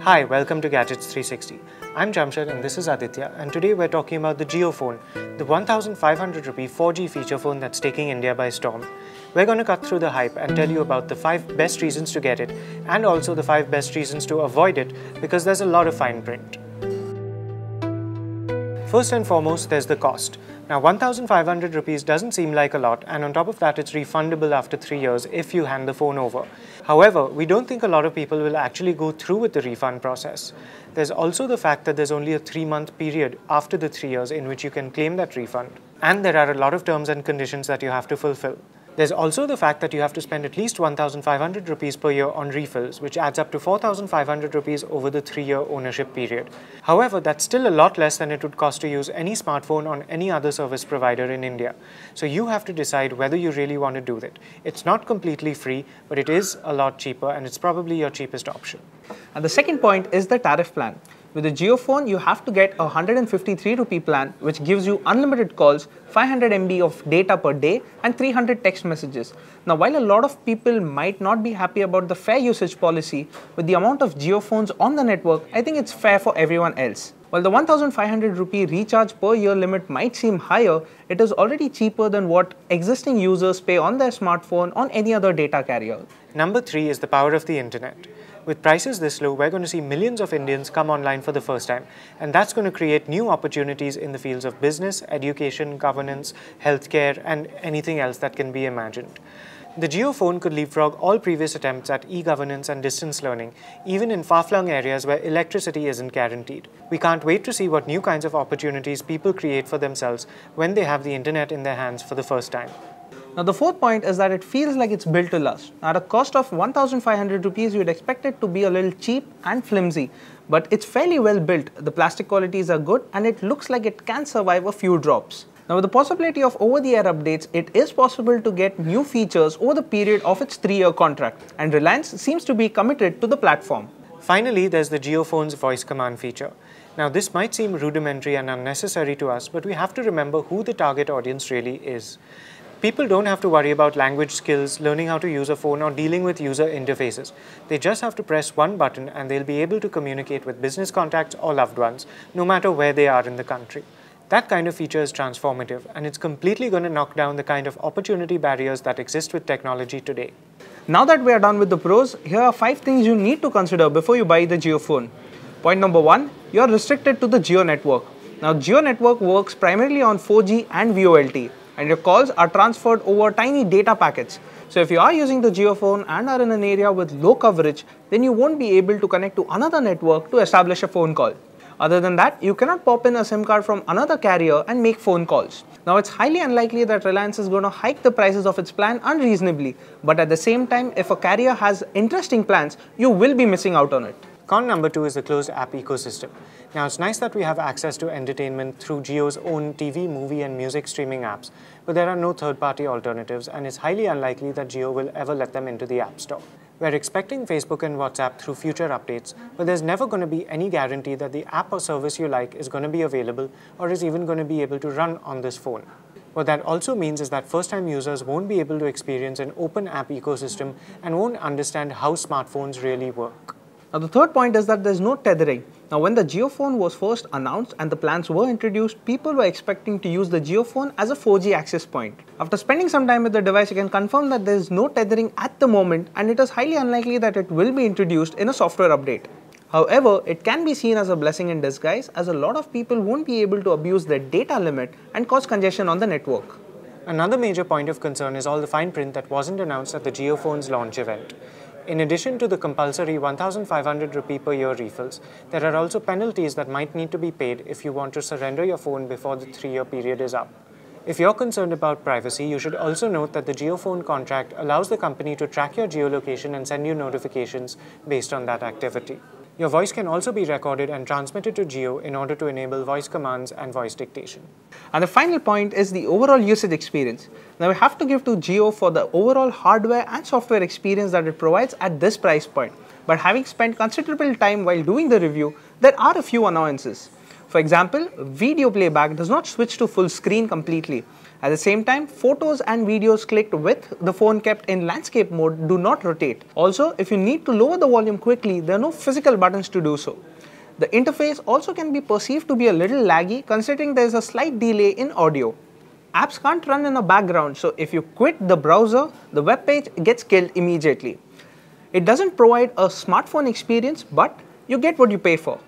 Hi, welcome to Gadgets 360. I'm Jamshed and this is Aditya, and today we're talking about the Jio Phone, the 1500 rupee 4G feature phone that's taking India by storm. We're going to cut through the hype and tell you about the 5 best reasons to get it and also the 5 best reasons to avoid it because there's a lot of fine print. First and foremost, there's the cost. Now, 1500 rupees doesn't seem like a lot, and on top of that, it's refundable after 3 years if you hand the phone over. However, we don't think a lot of people will actually go through with the refund process. There's also the fact that there's only a 3-month period after the 3 years in which you can claim that refund. And there are a lot of terms and conditions that you have to fulfill. There's also the fact that you have to spend at least 1500 rupees per year on refills, which adds up to 4500 rupees over the 3-year ownership period. However, that's still a lot less than it would cost to use any smartphone on any other service provider in India. So you have to decide whether you really want to do that. It's not completely free, but it is a lot cheaper and it's probably your cheapest option. And the second point is the tariff plan. With the Jio phone, you have to get a 153 rupee plan, which gives you unlimited calls, 500 MB of data per day, and 300 text messages. Now, while a lot of people might not be happy about the fair usage policy, with the amount of Jio phones on the network, I think it's fair for everyone else. While the 1500 rupee recharge per year limit might seem higher, it is already cheaper than what existing users pay on their smartphone on any other data carrier. Number 3 is the power of the internet. With prices this low, we're going to see millions of Indians come online for the first time, and that's going to create new opportunities in the fields of business, education, governance, healthcare, and anything else that can be imagined. The Jio phone could leapfrog all previous attempts at e-governance and distance learning, even in far-flung areas where electricity isn't guaranteed. We can't wait to see what new kinds of opportunities people create for themselves when they have the internet in their hands for the first time. Now, the fourth point is that it feels like it's built to last. At a cost of 1500 rupees, you'd expect it to be a little cheap and flimsy, but it's fairly well built. The plastic qualities are good and it looks like it can survive a few drops. Now, with the possibility of over-the-air updates, it is possible to get new features over the period of its 3-year contract, and Reliance seems to be committed to the platform. Finally, there's the Jio phone's voice command feature. Now, this might seem rudimentary and unnecessary to us, but we have to remember who the target audience really is. People don't have to worry about language skills, learning how to use a phone, or dealing with user interfaces. They just have to press one button and they'll be able to communicate with business contacts or loved ones, no matter where they are in the country. That kind of feature is transformative, and it's completely going to knock down the kind of opportunity barriers that exist with technology today. Now that we are done with the pros, here are 5 things you need to consider before you buy the Jio phone. Point number 1, you are restricted to the Geo Network. Now, Geo Network works primarily on 4G and VoLTE, and your calls are transferred over tiny data packets. So if you are using the Jio phone and are in an area with low coverage, then you won't be able to connect to another network to establish a phone call. Other than that, you cannot pop in a SIM card from another carrier and make phone calls. Now, it's highly unlikely that Reliance is going to hike the prices of its plan unreasonably, but at the same time, if a carrier has interesting plans, you will be missing out on it. Con number 2 is the closed app ecosystem. Now, it's nice that we have access to entertainment through Jio's own TV, movie, and music streaming apps, but there are no third-party alternatives, and it's highly unlikely that Jio will ever let them into the App Store. We're expecting Facebook and WhatsApp through future updates, but there's never going to be any guarantee that the app or service you like is going to be available or is even going to be able to run on this phone. What that also means is that first-time users won't be able to experience an open app ecosystem and won't understand how smartphones really work. Now, the third point is that there's no tethering. Now, when the Jio phone was first announced and the plans were introduced, people were expecting to use the Jio phone as a 4G access point. After spending some time with the device, you can confirm that there is no tethering at the moment, and it is highly unlikely that it will be introduced in a software update. However, it can be seen as a blessing in disguise, as a lot of people won't be able to abuse their data limit and cause congestion on the network. Another major point of concern is all the fine print that wasn't announced at the Jio phone's launch event. In addition to the compulsory 1500 rupee per year refills, there are also penalties that might need to be paid if you want to surrender your phone before the 3-year period is up. If you're concerned about privacy, you should also note that the Jio phone contract allows the company to track your geolocation and send you notifications based on that activity. Your voice can also be recorded and transmitted to Jio in order to enable voice commands and voice dictation. And the final point is the overall usage experience. Now, we have to give to Jio for the overall hardware and software experience that it provides at this price point. But having spent considerable time while doing the review, there are a few annoyances. For example, video playback does not switch to full screen completely. At the same time, photos and videos clicked with the phone kept in landscape mode do not rotate. Also, if you need to lower the volume quickly, there are no physical buttons to do so. The interface also can be perceived to be a little laggy considering there is a slight delay in audio. Apps can't run in the background, so if you quit the browser, the web page gets killed immediately. It doesn't provide a smartphone experience, but you get what you pay for.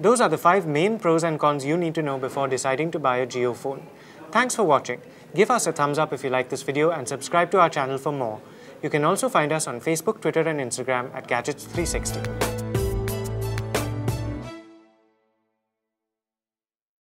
Those are the 5 main pros and cons you need to know before deciding to buy a Jio phone. Thanks for watching. Give us a thumbs up if you like this video and subscribe to our channel for more. You can also find us on Facebook, Twitter and Instagram at Gadgets360.